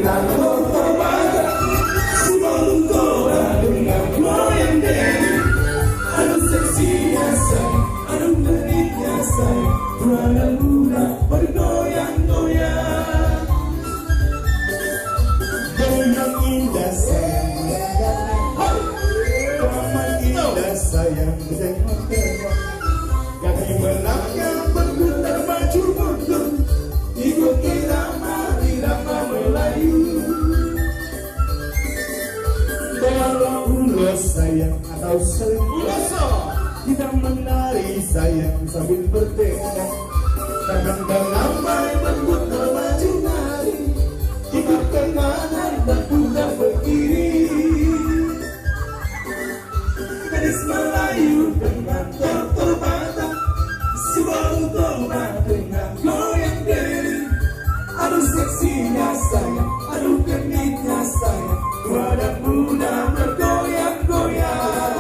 dengan terbaik, sebelum toba dengan goyang diri. Aduh seksinya sayang, aduh genitnya sayang, peranan muda bergoyang-goyang. Goyang indah sayang, ramai indah sayang, tengok-tengok. Kaki belakang berputar maju mundur, ikut irama Melayu. Kalau ulos sayang atau ulos, kita menari sayang sambil berdendang. Tangan beramai berputar maju nari, ikut ke kanan dan putar ke kiri. Gadis Melayu dengan terbata, sebelum toba dengan goyang diri. Aduh seksinya sayang, aduh genitnya sayang, badan muda bergoyang-goyang.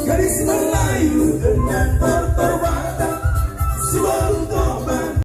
Gadis Melayu dengan